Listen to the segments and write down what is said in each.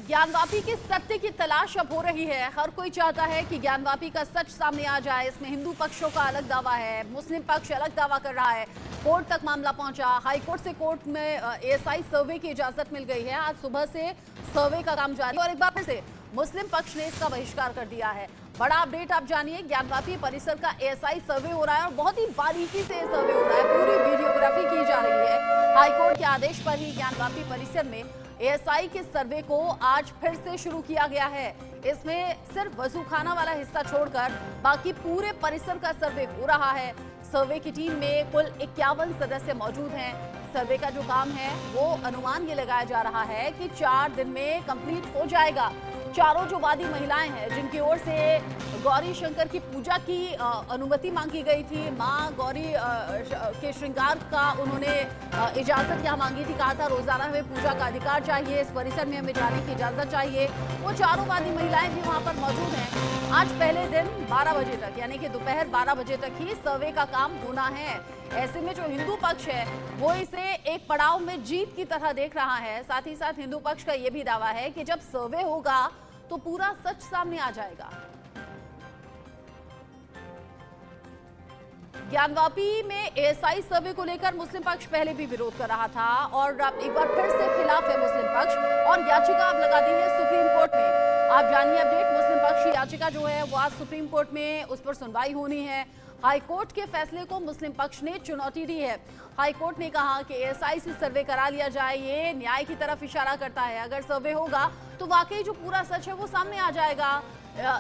ज्ञानवापी के सत्य की तलाश अब हो रही है। हर कोई चाहता है कि ज्ञानवापी का सच सामने आ जाए। इसमें हिंदू पक्षों का अलग दावा है, मुस्लिम पक्ष अलग दावा कर रहा है। कोर्ट तक मामला पहुंचा, हाई कोर्ट से कोर्ट में एएसआई सर्वे की इजाजत मिल गई है। आज सुबह से सर्वे का काम जारी और एक बार फिर से मुस्लिम पक्ष ने इसका बहिष्कार कर दिया है। बड़ा अपडेट आप जानिए। ज्ञानवापी परिसर का एएसआई सर्वे हो रहा है और बहुत ही बारीकी से सर्वे हो रहा है, पूरी वीडियोग्राफी की जा रही है। हाईकोर्ट के आदेश पर ही ज्ञानवापी परिसर में एएसआई के सर्वे को आज फिर से शुरू किया गया है। इसमें सिर्फ वजूखाना वाला हिस्सा छोड़कर बाकी पूरे परिसर का सर्वे हो रहा है। सर्वे की टीम में कुल 51 सदस्य मौजूद हैं। सर्वे का जो काम है वो अनुमान ये लगाया जा रहा है कि 4 दिन में कंप्लीट हो जाएगा। चारों जो वादी महिलाएं हैं जिनकी ओर से गौरी शंकर की पूजा की अनुमति मांगी गई थी, मां गौरी के श्रृंगार का उन्होंने इजाजत यहाँ मांगी थी, कहा था रोजाना हमें पूजा का अधिकार चाहिए, इस परिसर में हमें जाने की इजाजत चाहिए। वो चारों वादी महिलाएं भी वहां पर मौजूद हैं। आज पहले दिन 12 बजे तक यानी कि दोपहर 12 बजे तक ही सर्वे का काम होना है। ऐसे में जो हिंदू पक्ष है वो इसे एक पड़ाव में जीत की तरह देख रहा है। साथ ही साथ हिंदू पक्ष का यह भी दावा है कि जब सर्वे होगा तो पूरा सच सामने आ जाएगा। ज्ञानवापी में एएसआई सर्वे को लेकर मुस्लिम पक्ष पहले भी विरोध कर रहा था और अब एक बार फिर से खिलाफ है मुस्लिम पक्ष और याचिका अब लगा दी है सुप्रीम कोर्ट में। आप जानिए अपडेट। मुस्लिम पक्ष की याचिका जो है वो आज सुप्रीम कोर्ट में उस पर सुनवाई होनी है। हाईकोर्ट के फैसले को मुस्लिम पक्ष ने चुनौती दी है। हाईकोर्ट ने कहा कि एएसआई से सर्वे करा लिया जाए, ये न्याय की तरफ इशारा करता है। अगर सर्वे होगा तो वाकई जो पूरा सच है वो सामने आ जाएगा।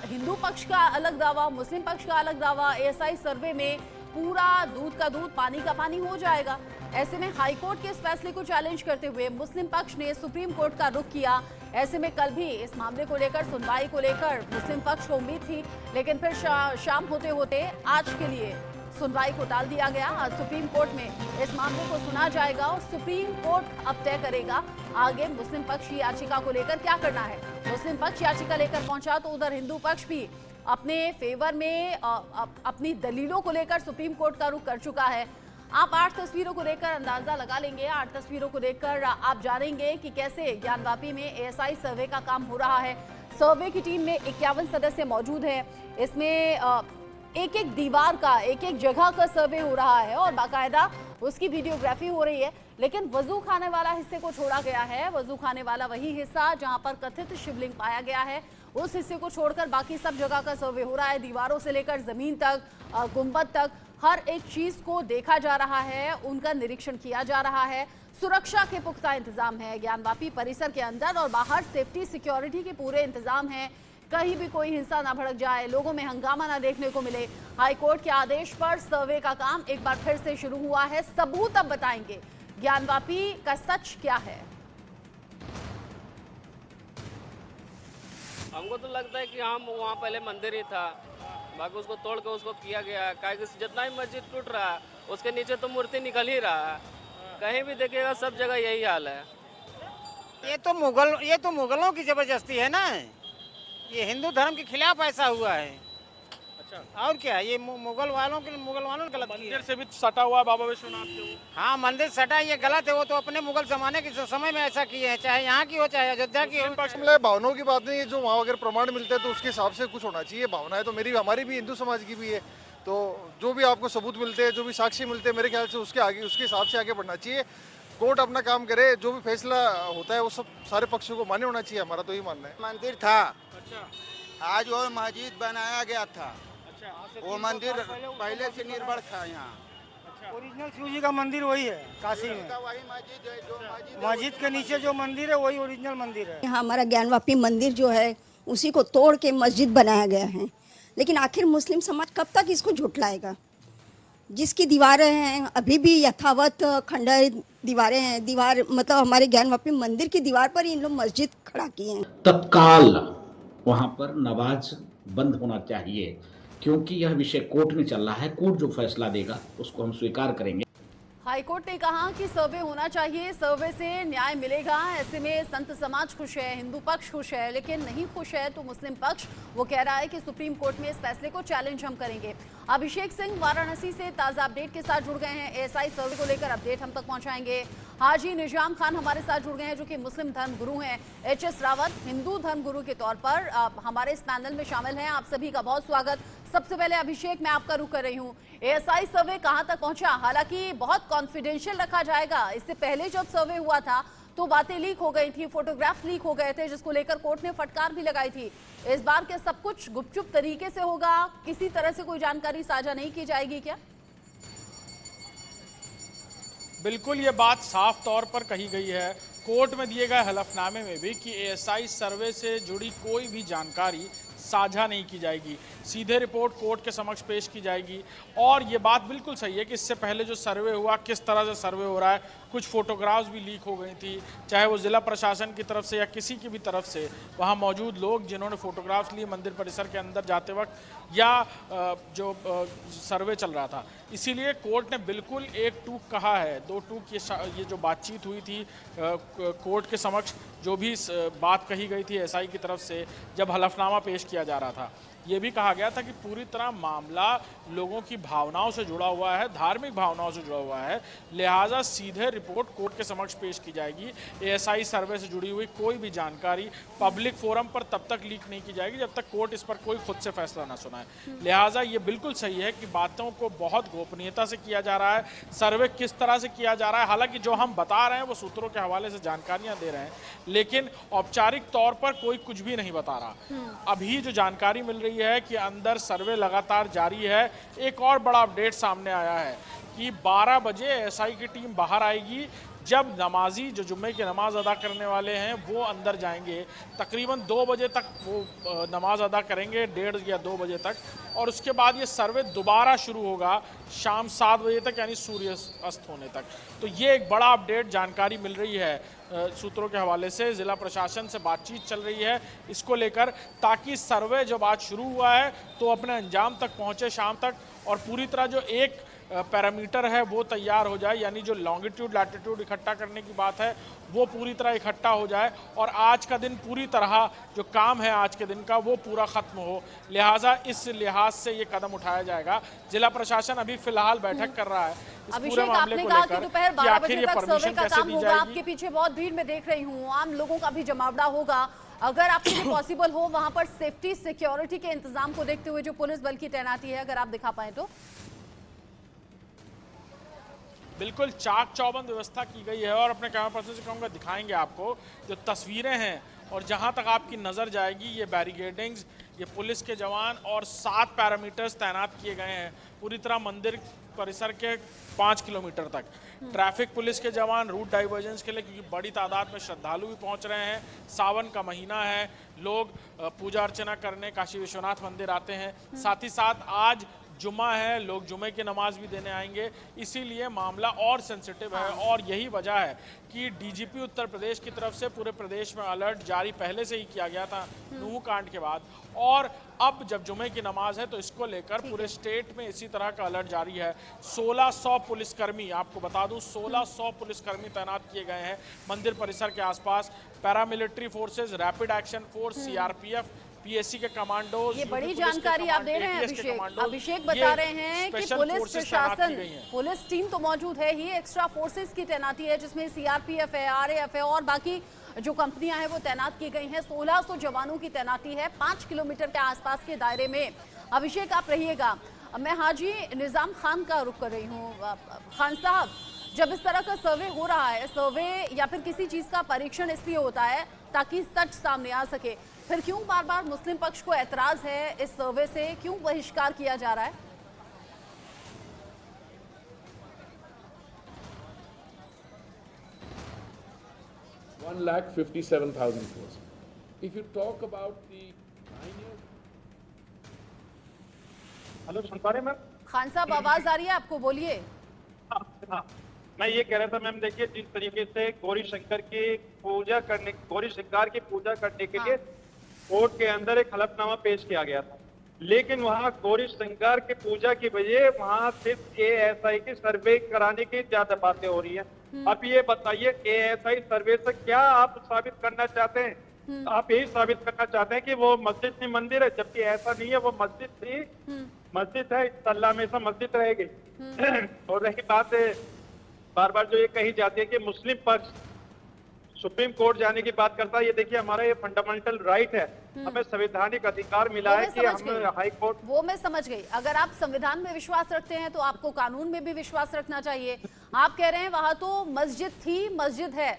हिंदू पक्ष का अलग दावा, मुस्लिम पक्ष का अलग दावा। एएसआई सर्वे में पूरा दूध का दूध, पानी का पानी हो जाएगा। ऐसे में हाईकोर्ट के इस फैसले को चैलेंज करते हुए मुस्लिम पक्ष ने सुप्रीम कोर्ट का रुख किया। ऐसे में कल भी इस मामले को लेकर, सुनवाई को लेकर मुस्लिम पक्ष को उम्मीद थी, लेकिन फिर शाम होते होते आज के लिए सुनवाई को टाल दिया गया। आज सुप्रीम कोर्ट में इस मामले को सुना जाएगा और सुप्रीम कोर्ट अब तय करेगा आगे मुस्लिम पक्ष की याचिका को लेकर क्या करना है। मुस्लिम पक्ष याचिका लेकर पहुंचा तो उधर हिंदू पक्ष भी अपने फेवर में अपनी दलीलों को लेकर सुप्रीम कोर्ट का रुख कर चुका है। आप 8 तस्वीरों को देखकर अंदाजा लगा लेंगे। 8 तस्वीरों को देखकर आप जानेंगे कि कैसे ज्ञानवापी में एएसआई सर्वे का काम हो रहा है। सर्वे की टीम में 51 सदस्य मौजूद हैं। इसमें एक एक दीवार का, एक एक जगह का सर्वे हो रहा है और बाकायदा उसकी वीडियोग्राफी हो रही है। लेकिन वजू खाने वाला हिस्से को छोड़ा गया है। वजू खाने वाला वही हिस्सा जहां पर कथित शिवलिंग पाया गया है, उस हिस्से को छोड़कर बाकी सब जगह का सर्वे हो रहा है। दीवारों से लेकर जमीन तक, गुंबद तक, हर एक चीज को देखा जा रहा है, उनका निरीक्षण किया जा रहा है। सुरक्षा के पुख्ता इंतजाम है ज्ञानवापी परिसर के अंदर और बाहर। सेफ्टी सिक्योरिटी के पूरे इंतजाम हैं, कहीं भी कोई हिंसा ना भड़क जाए, लोगों में हंगामा ना देखने को मिले। हाईकोर्ट के आदेश पर सर्वे का काम एक बार फिर से शुरू हुआ है। सबूत अब बताएंगे ज्ञानवापी का सच क्या है। हमको तो लगता है कि हम वहाँ पहले मंदिर ही था, बाकी उसको तोड़ के उसको किया गया है। काहे कि जितना ही मस्जिद टूट रहा है उसके नीचे तो मूर्ति निकल ही रहा है। कहीं भी देखिएगा सब जगह यही हाल है। ये तो मुगलों की जबरदस्ती है ना। ये हिंदू धर्म के खिलाफ ऐसा हुआ है। अच्छा, और क्या, ये मुगल वालों ने गलत किया। मंदिर से भी सटा हुआ है बाबा विश्वनाथ के। हाँ, मंदिर सटा, ये गलत है। वो तो अपने मुगल जमाने के समय में ऐसा किए हैं, चाहे यहाँ की हो चाहे अयोध्या की हो। भावनाओं की बात नहीं है, जो वहाँ अगर प्रमाण मिलते हैं तो उसके हिसाब से कुछ होना चाहिए। भावनाएं तो हमारी भी हिंदू समाज की भी है, तो जो भी आपको सबूत मिलते हैं, जो भी साक्षी मिलते हैं, मेरे ख्याल से उसके हिसाब से आगे बढ़ना चाहिए। कोर्ट अपना काम करे, जो भी फैसला होता है वो सब सारे पक्षों को मान्य होना चाहिए। हमारा तो यही मानना है। मंदिर था, अच्छा, आज वो मस्जिद बनाया गया था। अच्छा, वो मंदिर पहले से निर्भर था यहाँ। ओरिजिनल शिव जी का मंदिर वही है काशी में। वही मस्जिद है, जो मस्जिद के नीचे जो मंदिर है वही ओरिजिनल मंदिर है। यहाँ हमारा ज्ञानवापी मंदिर जो है उसी को तोड़ के मस्जिद बनाया गया है। लेकिन आखिर मुस्लिम समाज कब तक इसको झुटलाएगा? जिसकी दीवारें हैं अभी भी यथावत खंडर दीवारें हैं। दीवार मतलब हमारे ज्ञानवापी मंदिर की दीवार पर इन लोग मस्जिद खड़ा किए हैं। तत्काल वहां पर नमाज बंद होना चाहिए, क्योंकि यह विषय कोर्ट में चल रहा है। कोर्ट जो फैसला देगा उसको हम स्वीकार करेंगे। हाईकोर्ट ने कहा कि सर्वे होना चाहिए, सर्वे से न्याय मिलेगा। ऐसे में संत समाज खुश है, हिंदू पक्ष खुश है, लेकिन नहीं खुश है तो मुस्लिम पक्ष। वो कह रहा है कि सुप्रीम कोर्ट में इस फैसले को चैलेंज हम करेंगे। अभिषेक सिंह वाराणसी से ताजा अपडेट के साथ जुड़ गए हैं। एएसआई सर्वे को लेकर अपडेट हम तक पहुंचाएंगे। हाजी निजाम खान हमारे साथ जुड़ गए हैं, जो कि मुस्लिम धर्म गुरु हैं। एचएस रावत हिंदू धर्म गुरु के तौर पर हमारे इस पैनल में शामिल हैं। आप सभी का बहुत स्वागत। सबसे पहले अभिषेक, मैं आपका रुख कर रही हूँ। एएसआई सर्वे कहां तक पहुंचा? हालांकि बहुत कॉन्फिडेंशियल रखा जाएगा। इससे पहले जब सर्वे हुआ था तो बातें लीक हो गई थी, फोटोग्राफ्स लीक हो गए थे, जिसको लेकर कोर्ट ने फटकार भी लगाई थी। इस बार क्या सब कुछ गुपचुप तरीके से होगा? किसी तरह से कोई जानकारी साझा नहीं की जाएगी क्या? बिल्कुल, ये बात साफ तौर पर कही गई है कोर्ट में दिए गए हलफनामे में भी कि एएसआई सर्वे से जुड़ी कोई भी जानकारी साझा नहीं की जाएगी, सीधे रिपोर्ट कोर्ट के समक्ष पेश की जाएगी। और ये बात बिल्कुल सही है कि इससे पहले जो सर्वे हुआ, किस तरह से सर्वे हो रहा है, कुछ फोटोग्राफ्स भी लीक हो गई थी, चाहे वो जिला प्रशासन की तरफ से या किसी की भी तरफ से। वहाँ मौजूद लोग जिन्होंने फोटोग्राफ्स लिए मंदिर परिसर के अंदर जाते वक्त या जो सर्वे चल रहा था, इसीलिए कोर्ट ने बिल्कुल एक टूक कहा है, दो टूक ये जो बातचीत हुई थी कोर्ट के समक्ष, जो भी बात कही गई थी एएसआई की तरफ से जब हलफनामा पेश किया जा रहा था, ये भी कहा गया था कि पूरी तरह मामला लोगों की भावनाओं से जुड़ा हुआ है, धार्मिक भावनाओं से जुड़ा हुआ है, लिहाजा सीधे रिपोर्ट कोर्ट के समक्ष पेश की जाएगी। एएसआई सर्वे से जुड़ी हुई कोई भी जानकारी पब्लिक फोरम पर तब तक लीक नहीं की जाएगी जब तक कोर्ट इस पर कोई खुद से फैसला ना सुनाए। लिहाजा ये बिल्कुल सही है कि बातों को बहुत गोपनीयता से किया जा रहा है। सर्वे किस तरह से किया जा रहा है, हालांकि जो हम बता रहे हैं वो सूत्रों के हवाले से जानकारियां दे रहे हैं, लेकिन औपचारिक तौर पर कोई कुछ भी नहीं बता रहा। अभी जो जानकारी मिल रही है कि अंदर सर्वे लगातार जारी है। एक और बड़ा अपडेट सामने आया है कि 12 बजे एएसआई की टीम बाहर आएगी, जब नमाजी जो जुम्मे की नमाज अदा करने वाले हैं वो अंदर जाएंगे। तकरीबन 2 बजे तक वो नमाज अदा करेंगे, 1:30 या 2 बजे तक, और उसके बाद ये सर्वे दोबारा शुरू होगा शाम 7 बजे तक, यानी सूर्य अस्त होने तक। तो ये एक बड़ा अपडेट जानकारी मिल रही है सूत्रों के हवाले से। जिला प्रशासन से बातचीत चल रही है इसको लेकर, ताकि सर्वे जब आज शुरू हुआ है तो अपने अंजाम तक पहुंचे शाम तक, और पूरी तरह जो एक पैरामीटर है वो तैयार हो जाए, यानी जो लॉन्गिट्यूड लैटिट्यूड इकट्ठा करने की बात है वो पूरी तरह इकट्ठा हो जाए, और आज का दिन पूरी तरह जो काम है आज के दिन का वो पूरा खत्म हो। लिहाजा इस लिहाज से ये कदम उठाया जाएगा। जिला प्रशासन अभी फिलहाल बैठक कर रहा है इस पूरे मामले को लेकर दोपहर कि 12 आखिर बजे ये तक सर्वे परमिशन का कैसे काम दी होगा। जाएगी। आपके पीछे बहुत भीड़ में देख रही हूँ, आम लोगों का भी जमावड़ा होगा। अगर आपके लिए पॉसिबल हो वहां पर सेफ्टी सिक्योरिटी के इंतजाम को देखते हुए जो पुलिस बल की तैनाती है, अगर आप दिखा पाए तो। बिल्कुल चाक चौबंद व्यवस्था की गई है, और अपने कैमरा पर्सन से कहूँगा दिखाएंगे आपको जो तस्वीरें हैं, और जहां तक आपकी नज़र जाएगी ये बैरिकेडिंग्स, ये पुलिस के जवान और 7 पैरामीटर्स तैनात किए गए हैं पूरी तरह मंदिर परिसर के 5 किलोमीटर तक। ट्रैफिक पुलिस के जवान रूट डाइवर्जेंस के लिए, क्योंकि बड़ी तादाद में श्रद्धालु भी पहुंच रहे हैं, सावन का महीना है, लोग पूजा अर्चना करने काशी विश्वनाथ मंदिर आते हैं, साथ ही साथ आज जुम्मा है, लोग जुम्मे की नमाज भी देने आएंगे, इसीलिए मामला और सेंसिटिव है। और यही वजह है कि डीजीपी उत्तर प्रदेश की तरफ से पूरे प्रदेश में अलर्ट जारी पहले से ही किया गया था नूह कांड के बाद, और अब जब जुम्मे की नमाज है तो इसको लेकर पूरे स्टेट में इसी तरह का अलर्ट जारी है। 1600 पुलिसकर्मी, आपको बता दूं 1600 पुलिसकर्मी तैनात किए गए हैं मंदिर परिसर के आसपास। Paramilitary forces, rapid action force, CRPF, PSC के कमांडोज, ये बड़ी जानकारी आप दे रहे हैं अभिषेक। अभिषेक बता रहे हैं कि पुलिस प्रशासन, पुलिस टीम तो मौजूद है ही, एक्स्ट्रा फोर्सेस की तैनाती है जिसमें सीआरपीएफ है, आरएएफ है और बाकी जो कंपनियां हैं वो तैनात की गई हैं। 1600 जवानों की तैनाती है 5 किलोमीटर के आसपास के दायरे में। अभिषेक आप रहिएगा, मैं हाजी निजाम खान का रुख कर रही हूँ। खान साहब, जब इस तरह का सर्वे हो रहा है, सर्वे या फिर किसी चीज का परीक्षण इसलिए होता है ताकि सच सामने आ सके, फिर क्यों बार बार मुस्लिम पक्ष को एतराज है इस सर्वे से, क्यों बहिष्कार किया जा रहा है? $1,57,000 crores. If you talk about the 9 years. Hello, सुन पा रहे हैं मैम? खान साहब आवाज आ रही है आपको, बोलिए। हाँ, मैं ये कह रहा था मैम, देखिए जिस तरीके से गौरी शंकर की पूजा करने, गौरी श्रृंगार की पूजा करने के लिए कोर्ट के अंदर एक हलफनामा पेश किया गया था, लेकिन वहाँ गौरी शंकर की पूजा की वजह वहाँ सिर्फ ASI की सर्वे कराने की ज्यादा बातें हो रही है। अब ये बताइए ASI सर्वे से क्या आप साबित करना चाहते हैं? आप यही साबित करना चाहते हैं कि वो मस्जिद नहीं मंदिर है, जबकि ऐसा नहीं है, वो मस्जिद थी, मस्जिद है, इंशाअल्लाह हमेशा मस्जिद रहेगी। और रही बात बार बार जो ये कही जाती है कि मुस्लिम पक्ष सुप्रीम कोर्ट जाने की बात करता है, ये देखिए हमारा ये फंडामेंटल राइट है, हमें संवैधानिक अधिकार मिला है कि हम हाई कोर्ट। वो मैं समझ गई। अगर आप संविधान में विश्वास रखते हैं तो आपको कानून में भी विश्वास रखना चाहिए। आप कह रहे हैं वहां तो मस्जिद थी, मस्जिद है।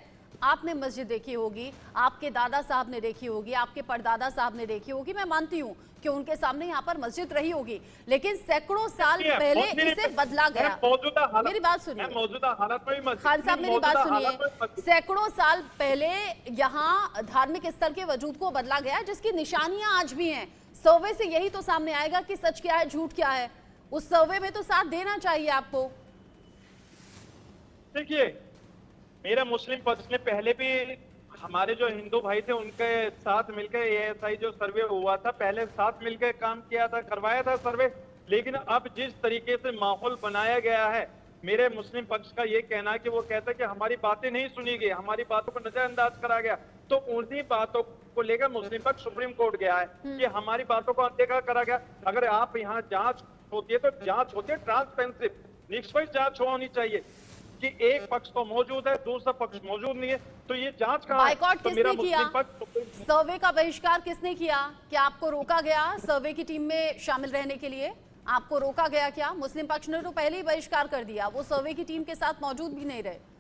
आपने मस्जिद देखी होगी, आपके दादा साहब ने देखी होगी, आपके परदादा साहब ने देखी होगी, मैं मानती हूँ कि उनके सामने यहाँ पर मस्जिद रही होगी, लेकिन सैकड़ों साल पहले इसे बदला गया। मेरी बात सुनिए मौजूदा हालत में खान साहब, मेरी बात सुनिए। सैकड़ों साल पहले यहाँ धार्मिक स्थल के वजूद को बदला गया, जिसकी निशानियां आज भी हैं। सर्वे से यही तो सामने आएगा कि सच क्या है, झूठ क्या है। उस सर्वे में तो साथ देना चाहिए आपको। देखिए, मेरा मुस्लिम पक्ष ने पहले भी हमारे जो हिंदू भाई थे उनके साथ मिलकर ASI जो सर्वे हुआ था, पहले साथ मिलकर काम किया था, करवाया था सर्वे। लेकिन अब जिस तरीके से माहौल बनाया गया है, मेरे मुस्लिम पक्ष का ये कहना है कि वो कहता है कि हमारी बातें नहीं सुनी गई, हमारी बातों को नजरअंदाज करा गया। तो उन्हीं बातों को लेकर मुस्लिम पक्ष सुप्रीम कोर्ट गया है कि हमारी बातों को अनदेखा करा गया। अगर आप यहाँ जांच होती है तो जांच होती है ट्रांसपेरेंसी, निष्पक्ष जांच होनी चाहिए कि एक पक्ष तो मौजूद है, दूसरा पक्ष मौजूद नहीं है, तो ये जांच कहाँ है? बाइकॉट तो किसने किया? पक्ष सर्वे का बहिष्कार किसने किया? क्या आपको रोका गया सर्वे की टीम में शामिल रहने के लिए? आपको रोका गया क्या? मुस्लिम पक्ष ने तो पहले ही बहिष्कार कर दिया, वो सर्वे की टीम के साथ मौजूद भी नहीं रहे।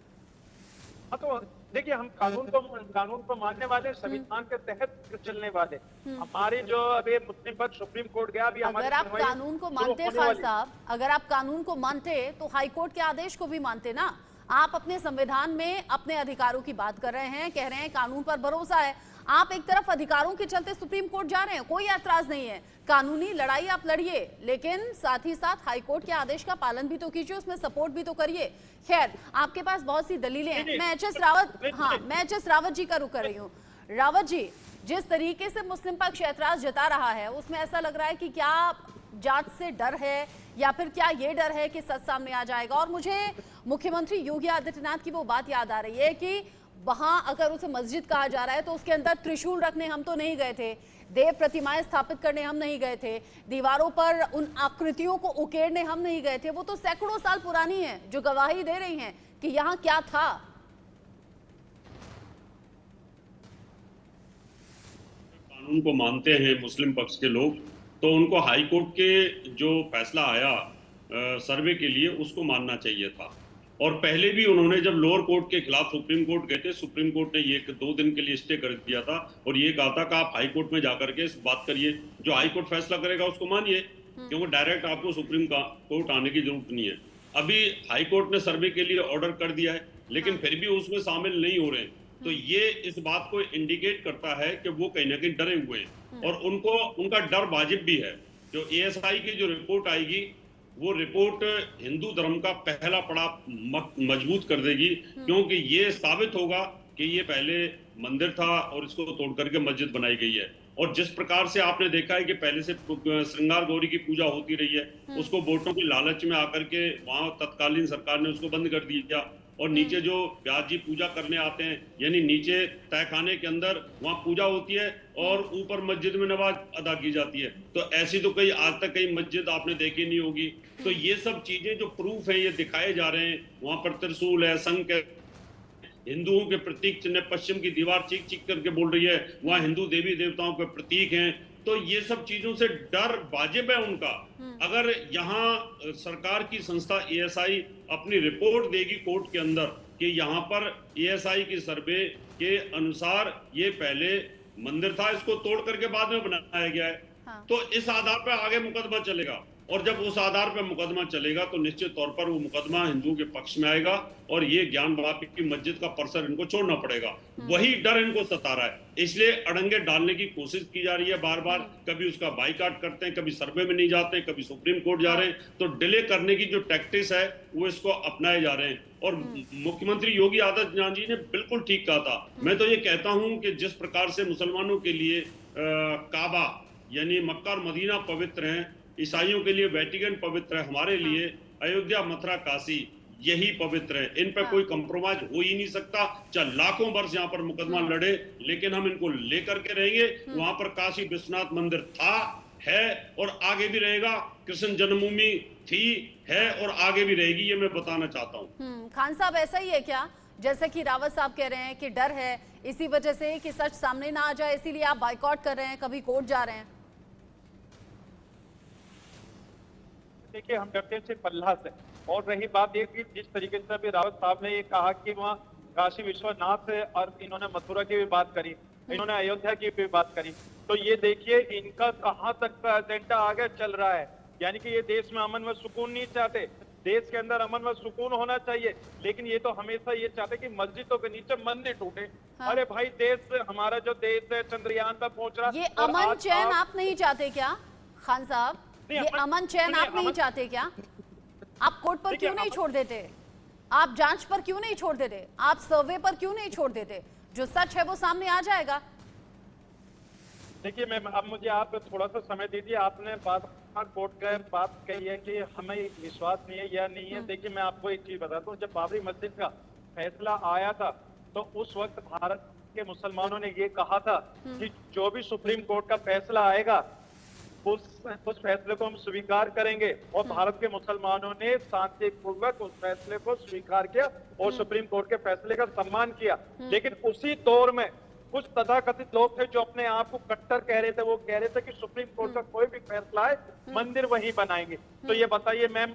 हाँ, तो देखिए, हम कानून को मानने वाले, संविधान के तहत चलने वाले। हमारी जो अभी मुस्लिम पक्ष सुप्रीम कोर्ट गया, अभी अगर आप कानून को मानते खान साहब, अगर आप कानून को मानते तो हाईकोर्ट के आदेश को भी मानते ना। आप अपने संविधान में अपने अधिकारों की बात कर रहे हैं, कह रहे हैं कानून पर भरोसा है। आप एक तरफ अधिकारों के चलते सुप्रीम कोर्ट जा रहे हैं, कोई ऐतराज नहीं है, कानूनी लड़ाई आप लड़िए, लेकिन साथ ही साथ हाईकोर्ट के आदेश का पालन भी तो कीजिए, उसमें सपोर्ट भी तो करिए। खैर, आपके पास बहुत सी दलीलें हैं। मैं HS रावत जी का रुख कर रही हूँ। रावत जी, जिस तरीके से मुस्लिम पक्ष ऐतराज जता रहा है, उसमें ऐसा लग रहा है कि क्या जांच से डर है या फिर क्या ये डर है कि सच सामने आ जाएगा? और मुझे मुख्यमंत्री योगी आदित्यनाथ की वो बात याद आ रही है कि वहां अगर उसे मस्जिद कहा जा रहा है तो उसके अंदर त्रिशूल रखने हम तो नहीं गए थे, देव प्रतिमाएं स्थापित करने हम नहीं गए थे, दीवारों पर उन आकृतियों को उकेरने हम नहीं गए थे। वो तो सैकड़ों साल पुरानी है, जो गवाही दे रही हैं कि यहाँ क्या था। कानून को मानते हैं मुस्लिम पक्ष के लोग, तो उनको हाई कोर्ट के जो फैसला आया सर्वे के लिए, उसको मानना चाहिए था। और पहले भी उन्होंने जब लोअर कोर्ट के खिलाफ सुप्रीम कोर्ट गए थे, सुप्रीम कोर्ट ने ये 2 दिन के लिए स्टे कर दिया था और ये कहा था कि आप हाई कोर्ट में जाकर के बात करिए, जो हाई कोर्ट फैसला करेगा उसको मानिए, क्योंकि डायरेक्ट आपको सुप्रीम कोर्ट आने की जरूरत नहीं है। अभी हाई कोर्ट ने सर्वे के लिए ऑर्डर कर दिया है, लेकिन फिर भी उसमें शामिल नहीं हो रहे हैं, तो ये इस बात को इंडिकेट करता है कि वो कहीं ना कहीं डरे हुए हैं और उनका डर वाजिब भी है। जो ASI की जो रिपोर्ट आएगी, वो रिपोर्ट हिंदू धर्म का पहला पड़ाव मजबूत कर देगी, क्योंकि ये साबित होगा कि ये पहले मंदिर था और इसको तोड़ करके मस्जिद बनाई गई है। और जिस प्रकार से आपने देखा है कि पहले से श्रृंगार गौरी की पूजा होती रही है, उसको वोटों के लालच में आकर के वहां तत्कालीन सरकार ने उसको बंद कर दिया। और नीचे जो व्यास जी पूजा करने आते हैं, यानी नीचे तहखाने के अंदर वहां पूजा होती है और ऊपर मस्जिद में नमाज अदा की जाती है। तो ऐसी तो कई आज तक कई मस्जिद आपने देखी नहीं होगी। तो ये सब चीजें जो प्रूफ है, ये दिखाए जा रहे हैं। वहां पर त्रिशूल है, शंख है, हिंदुओं के प्रतीक चिन्ह, पश्चिम की दीवार चीख चीख करके बोल रही है, वहां हिंदू देवी देवताओं के प्रतीक हैं। तो ये सब चीजों से डर वाजिब है उनका। अगर यहाँ सरकार की संस्था ASI अपनी रिपोर्ट देगी कोर्ट के अंदर कि यहाँ पर ASI की सर्वे के अनुसार ये पहले मंदिर था, इसको तोड़ करके बाद में बनाया गया है, तो इस आधार पर आगे मुकदमा चलेगा। और जब उस आधार पर मुकदमा चलेगा तो निश्चित तौर पर वो मुकदमा हिंदुओं के पक्ष में आएगा और ये ज्ञान वापी की मस्जिद का परिसर इनको छोड़ना पड़ेगा। वही डर इनको सता रहा है, इसलिए अड़ंगे डालने की कोशिश की जा रही है बार बार। कभी उसका बाइकाट करते हैं, कभी सर्वे में नहीं जाते, कभी सुप्रीम कोर्ट जा रहे हैं। तो डिले करने की जो टैक्टिक्स है वो इसको अपनाए जा रहे हैं। और मुख्यमंत्री योगी आदित्यनाथ जी ने बिल्कुल ठीक कहा था। मैं तो ये कहता हूं कि जिस प्रकार से मुसलमानों के लिए काबा यानी मक्का और मदीना पवित्र हैं, ईसाइयों के लिए वेटिकन पवित्र है, हमारे लिए अयोध्या, मथुरा, काशी यही पवित्र है। इन पर कोई कंप्रोमाइज हो ही नहीं सकता, चाहे लाखों वर्ष यहाँ पर मुकदमा लड़े, लेकिन हम इनको लेकर के रहेंगे। वहां पर काशी विश्वनाथ मंदिर था, है और आगे भी रहेगा। कृष्ण जन्मभूमि थी, है और आगे भी रहेगी, ये मैं बताना चाहता हूँ। खान साहब, ऐसा ही है क्या जैसे कि रावत साहब कह रहे हैं कि डर है इसी वजह से कि सच सामने ना आ जाए, इसीलिए आप बाइकआउट कर रहे हैं, कभी कोर्ट जा रहे हैं? देखिए, हम डरते हैं सिर्फ अल्लाह से। और रही बात ये कि जिस तरीके से अभी रावत साहब ने ये कहा कि वहाँ काशी विश्वनाथ से, और इन्होंने मथुरा की भी बात करी, इन्होंने अयोध्या की भी बात करी, तो ये देखिए इनका कहाँ तक का एजेंडा आगे चल रहा है। यानी कि ये देश में अमन व सुकून नहीं चाहते, देश के अंदर अमन व सुकून होना चाहिए, लेकिन ये तो हमेशा ये चाहते कि मस्जिदों के नीचे मंदिर टूटे। हाँ। अरे भाई, देश, हमारा जो देश है चंद्रयान तक पहुंच रहा, ये अमन चैन आप नहीं चाहते क्या खान साहब? ये अमन चैन आप नहीं चाहते क्या? आप कोर्ट पर क्यों नहीं छोड़ देते? आप जांच पर क्यों नहीं छोड़ देते? आप सर्वे पर क्यों नहीं छोड़ देते? जो सच है वो सामने आ जाएगा। देखिए, मैं अब मुझे आप थोड़ा सा समय दीजिए। आपने कोर्ट का बात कही है कि हमें विश्वास नहीं है या नहीं है। देखिए, मैं आपको एक चीज बताता हूँ, जब बाबरी मस्जिद का फैसला आया था तो उस वक्त भारत के मुसलमानों ने ये कहा था कि जो भी सुप्रीम कोर्ट का फैसला आएगा उस फैसले को हम स्वीकार करेंगे, और भारत के मुसलमानों ने शांतिपूर्वक उस फैसले को स्वीकार किया और सुप्रीम कोर्ट के फैसले का सम्मान किया। लेकिन उसी दौर में कुछ तथाकथित लोग थे जो अपने आप को कट्टर कह रहे थे, वो कह रहे थे कि सुप्रीम कोर्ट का कोई भी फैसला है मंदिर वहीं बनाएंगे। तो ये बताइए मैम,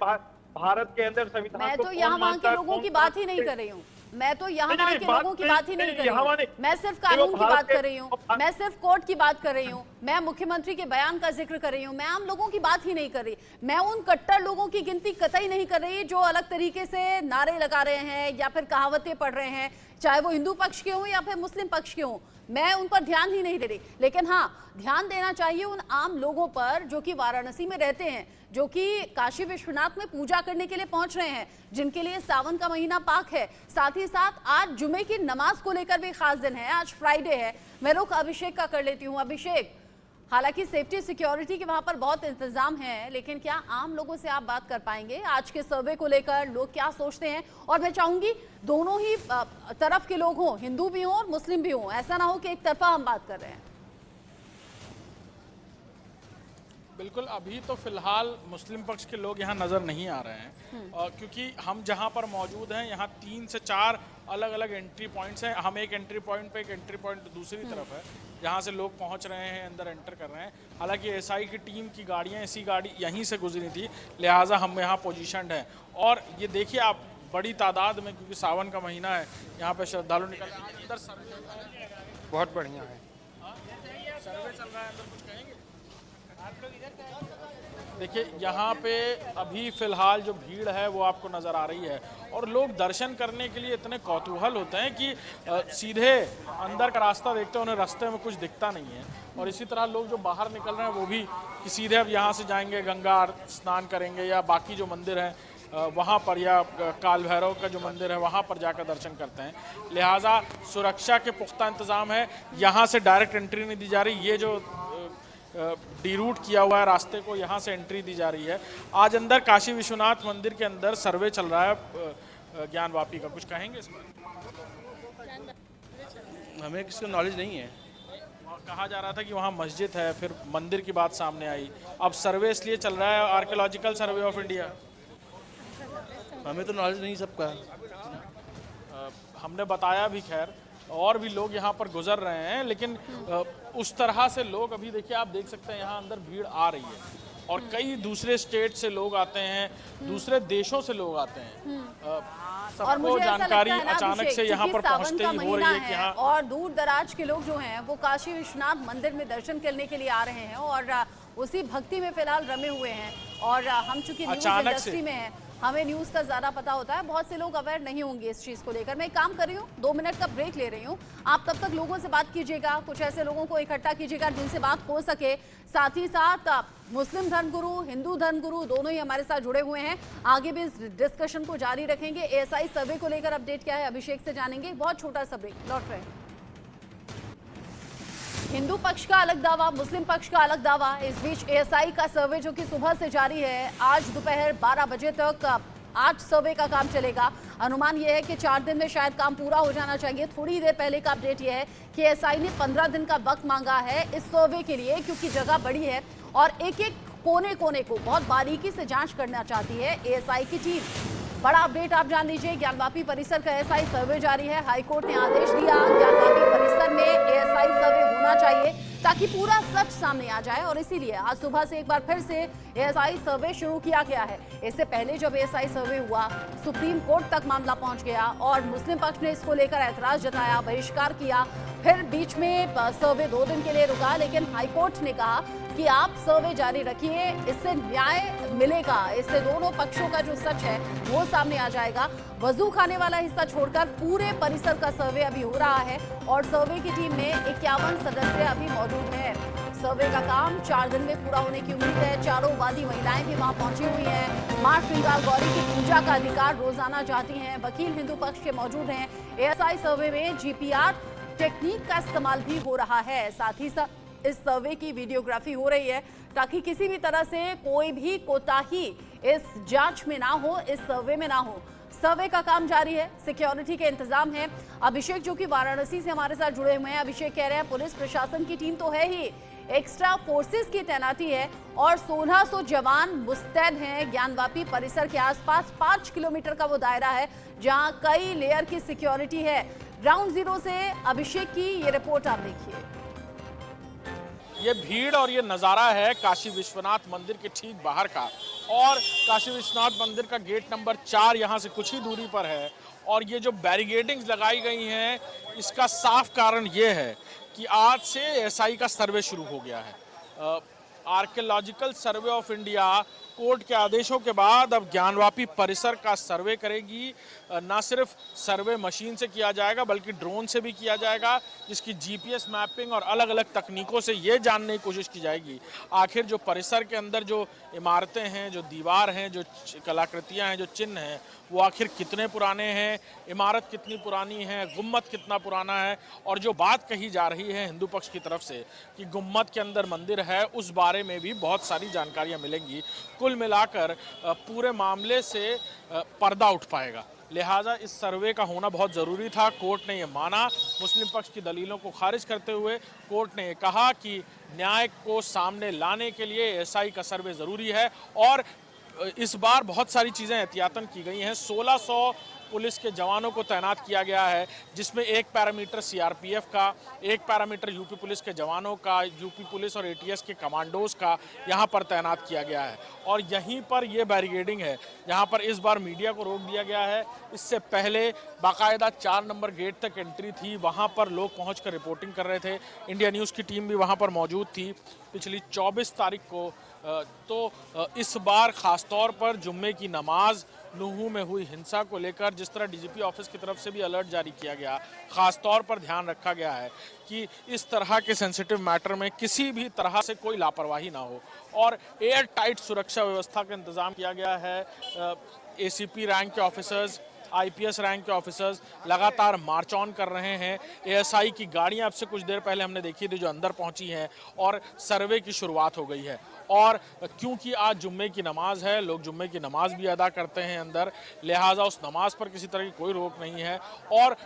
भारत के अंदर संविधान मैं तो यहाँ वहाँ के लोगों की बात ही नहीं कर रही हूँ, मैं तो यहाँ वहाँ के लोगों की बात ही नहीं कर रही हूँ, मैं सिर्फ कानून की बात कर रही हूँ, मैं सिर्फ कोर्ट की बात कर रही हूँ, मैं मुख्यमंत्री के बयान का जिक्र कर रही हूँ, मैं आम लोगों की बात ही नहीं कर रही। मैं उन कट्टर लोगों की गिनती कतई नहीं कर रही जो अलग तरीके से नारे लगा रहे हैं या फिर कहावतें पढ़ रहे हैं, चाहे वो हिंदू पक्ष के हों या फिर मुस्लिम पक्ष के हों, मैं उन पर ध्यान ही नहीं दे रही। लेकिन हाँ, ध्यान देना चाहिए उन आम लोगों पर जो कि वाराणसी में रहते हैं, जो कि काशी विश्वनाथ में पूजा करने के लिए पहुंच रहे हैं, जिनके लिए सावन का महीना पाक है। साथ ही साथ आज जुमे की नमाज को लेकर भी खास दिन है, आज फ्राइडे है। मैं रुख अभिषेक का कर लेती हूँ। अभिषेक, हालांकि सेफ्टी सिक्योरिटी के वहां पर बहुत इंतजाम है, लेकिन क्या आम लोगों से आप बात कर पाएंगे आज के सर्वे को लेकर, लोग क्या सोचते हैं? और मैं चाहूंगी दोनों ही तरफ के लोग हों, हिंदू भी हों और मुस्लिम भी हों, ऐसा ना हो कि एक तरफा हम बात कर रहे हैं। बिल्कुल, अभी तो फिलहाल मुस्लिम पक्ष के लोग यहाँ नज़र नहीं आ रहे हैं, क्योंकि हम जहाँ पर मौजूद हैं यहाँ 3 से 4 अलग अलग एंट्री पॉइंट्स हैं। हम एक एंट्री पॉइंट पे, एक एंट्री पॉइंट दूसरी तरफ है जहाँ से लोग पहुँच रहे हैं, अंदर एंटर कर रहे हैं। हालांकि एसआई की टीम की गाड़ियाँ, ऐसी गाड़ी यहीं से गुजरी थी, लिहाजा हम यहाँ पोजीशनड हैं। और ये देखिए आप, बड़ी तादाद में, क्योंकि सावन का महीना है, यहाँ पे श्रद्धालु निकल रहे हैं। अंदर सर्वे बहुत बढ़िया है, सर्वे चल रहा है, अंदर कुछ कहेंगे? देखिए, यहाँ पे अभी फिलहाल जो भीड़ है वो आपको नज़र आ रही है, और लोग दर्शन करने के लिए इतने कौतूहल होते हैं कि सीधे अंदर का रास्ता देखते हैं, उन्हें रास्ते में कुछ दिखता नहीं है। और इसी तरह लोग जो बाहर निकल रहे हैं वो भी कि सीधे अब यहाँ से जाएंगे, गंगा स्नान करेंगे या बाकी जो मंदिर हैं वहाँ पर, या काल भैरव का जो मंदिर है वहाँ पर जाकर दर्शन करते हैं। लिहाजा सुरक्षा के पुख्ता इंतज़ाम है, यहाँ से डायरेक्ट एंट्री नहीं दी जा रही। ये जो डी रूट किया हुआ है रास्ते को, यहाँ से एंट्री दी जा रही है। आज अंदर काशी विश्वनाथ मंदिर के अंदर सर्वे चल रहा है ज्ञानवापी का, कुछ कहेंगे इस पर? हमें किसी को नॉलेज नहीं है। कहा जा रहा था कि वहाँ मस्जिद है, फिर मंदिर की बात सामने आई। अब सर्वे इसलिए चल रहा है, आर्कियोलॉजिकल सर्वे ऑफ इंडिया। हमें तो नॉलेज नहीं सबका। हमने बताया भी, खैर और भी लोग यहाँ पर गुजर रहे हैं, लेकिन उस तरह से लोग, अभी देखिए आप देख सकते हैं यहाँ अंदर भीड़ आ रही है, और कई दूसरे स्टेट से लोग आते हैं, दूसरे देशों से लोग आते हैं। सबको जानकारी अचानक से यहाँ पर पहुँचते ही हो रही है कि हाँ, और दूर दराज के लोग जो हैं वो काशी विश्वनाथ मंदिर में दर्शन करने के लिए आ रहे हैं और उसी भक्ति में फिलहाल रमे हुए हैं। और हम चूंकि न्यूज़ इंडस्ट्री में हैं, हमें न्यूज़ का ज़्यादा पता होता है, बहुत से लोग अवेयर नहीं होंगे इस चीज़ को लेकर। मैं एक काम कर रही हूँ, 2 मिनट का ब्रेक ले रही हूँ, आप तब तक लोगों से बात कीजिएगा, कुछ ऐसे लोगों को इकट्ठा कीजिएगा जिनसे बात हो सके। साथ ही साथ मुस्लिम धर्मगुरु, हिंदू धर्मगुरु दोनों ही हमारे साथ जुड़े हुए हैं। आगे भी इस डिस्कशन को जारी रखेंगे। एएसआई सर्वे को लेकर अपडेट क्या है, अभिषेक से जानेंगे। बहुत छोटा सा ब्रेक, लौट रहे हैं। हिंदू पक्ष का अलग दावा, मुस्लिम पक्ष का अलग दावा। इस बीच एएसआई का सर्वे जो कि सुबह से जारी है, आज दोपहर 12 बजे तक आज सर्वे का काम चलेगा। अनुमान यह है कि 4 दिन में शायद काम पूरा हो जाना चाहिए। थोड़ी देर पहले का अपडेट यह है कि एएसआई ने 15 दिन का वक्त मांगा है इस सर्वे के लिए, क्योंकि जगह बड़ी है और एक एक कोने कोने को बहुत बारीकी से जांच करना चाहती है एएसआई की टीम। बड़ा अपडेट आप जान लीजिए, ज्ञानवापी परिसर का एएसआई सर्वे जारी है। हाईकोर्ट ने आदेश दिया ज्ञानवापी परिसर में एएसआई सर्वे होना चाहिए ताकि पूरा सच सामने आ जाए, और इसीलिए आज सुबह से एक बार फिर से एएसआई सर्वे शुरू किया गया है। इससे पहले जब एएसआई सर्वे हुआ, सुप्रीम कोर्ट तक मामला पहुंच गया और मुस्लिम पक्ष ने इसको लेकर ऐतराज जताया, बहिष्कार किया। फिर बीच में सर्वे 2 दिन के लिए रुका, लेकिन हाईकोर्ट ने कहा कि आप सर्वे जारी रखिए, इससे न्याय मिलेगा, इससे दोनों पक्षों का जो सच है वो सामने आ जाएगा। वजू खाने वाला हिस्सा छोड़कर पूरे परिसर का सर्वे अभी हो रहा है और सर्वे की टीम में 51 सदस्य अभी मौजूद हैं। सर्वे का काम 4 दिन में पूरा होने की उम्मीद है। चारों वादी महिलाएं भी वहां पहुंची हुई हैं। मां श्रृंगार गौरी की पूजा का अधिकार रोजाना चाहती हैं। वकील हिंदू पक्ष के मौजूद हैं। एएसआई सर्वे में जीपीआर टेक्निक का इस्तेमाल भी हो रहा है। साथ ही इस सर्वे की वीडियोग्राफी हो रही है ताकि किसी भी तरह से कोई भी कोताही इस जांच में ना हो, इस सर्वे में ना हो। सर्वे का काम जारी है, सिक्योरिटी के इंतजाम है। अभिषेक जो कि वाराणसी से हमारे साथ जुड़े हुए हैं, अभिषेक कह रहे हैं पुलिस प्रशासन की टीम तो है ही, एक्स्ट्रा फोर्सेस की तैनाती है और 1600 जवान मुस्तैद हैं। ज्ञानवापी परिसर के आसपास 5 किलोमीटर का वो दायरा है जहां कई लेयर की सिक्योरिटी है। ग्राउंड जीरो से अभिषेक की ये रिपोर्ट आप देखिए। ये भीड़ और ये नज़ारा है काशी विश्वनाथ मंदिर के ठीक बाहर का, और काशी विश्वनाथ मंदिर का गेट नंबर 4 यहाँ से कुछ ही दूरी पर है। और ये जो बैरिकेडिंग्स लगाई गई हैं, इसका साफ कारण ये है कि आज से एएसआई का सर्वे शुरू हो गया है। Archaeological survey of India court के आदेशों के बाद अब ज्ञानवापी परिसर का सर्वे करेगी। ना सिर्फ सर्वे मशीन से किया जाएगा बल्कि ड्रोन से भी किया जाएगा, जिसकी जीपीएस मैपिंग और अलग अलग तकनीकों से ये जानने की कोशिश की जाएगी आखिर जो परिसर के अंदर जो इमारतें हैं, जो दीवार हैं, जो कलाकृतियां हैं, जो चिन्ह हैं, वो आखिर कितने पुराने हैं, इमारत कितनी पुरानी है, गुम्मद कितना पुराना है। और जो बात कही जा रही है हिंदू पक्ष की तरफ से कि गुम्मद के अंदर मंदिर है, उस बारे में भी बहुत सारी जानकारियाँ मिलेंगी। कुल मिलाकर पूरे मामले से पर्दा उठ पाएगा। लिहाजा इस सर्वे का होना बहुत ज़रूरी था। कोर्ट ने ये माना। मुस्लिम पक्ष की दलीलों को खारिज करते हुए कोर्ट ने ये कहा कि न्याय को सामने लाने के लिए एएसआई का सर्वे ज़रूरी है। और इस बार बहुत सारी चीज़ें एहतियातन की गई हैं। 1600 पुलिस के जवानों को तैनात किया गया है, जिसमें एक पैरामीटर सीआरपीएफ का, एक पैरामीटर यूपी पुलिस के जवानों का, यूपी पुलिस और एटीएस के कमांडोज का यहाँ पर तैनात किया गया है। और यहीं पर ये बैरिकेडिंग है, यहाँ पर इस बार मीडिया को रोक दिया गया है। इससे पहले बाकायदा 4 नंबर गेट तक एंट्री थी, वहाँ पर लोग पहुँच कर रिपोर्टिंग कर रहे थे। इंडिया न्यूज़ की टीम भी वहाँ पर मौजूद थी पिछली 24 तारीख को। तो इस बार ख़ासतौर पर जुम्मे की नमाज, नूहू में हुई हिंसा को लेकर जिस तरह डीजीपी ऑफिस की तरफ से भी अलर्ट जारी किया गया, ख़ास तौर पर ध्यान रखा गया है कि इस तरह के सेंसिटिव मैटर में किसी भी तरह से कोई लापरवाही ना हो। और एयर टाइट सुरक्षा व्यवस्था का इंतज़ाम किया गया है। एसीपी रैंक के ऑफिसर्स, आईपीएस रैंक के ऑफिसर्स लगातार मार्च ऑन कर रहे हैं। एएसआई की गाड़ियां अब से कुछ देर पहले हमने देखी थी जो अंदर पहुंची हैं और सर्वे की शुरुआत हो गई है। और क्योंकि आज जुम्मे की नमाज है, लोग जुम्मे की नमाज भी अदा करते हैं अंदर, लिहाजा उस नमाज पर किसी तरह की कोई रोक नहीं है। और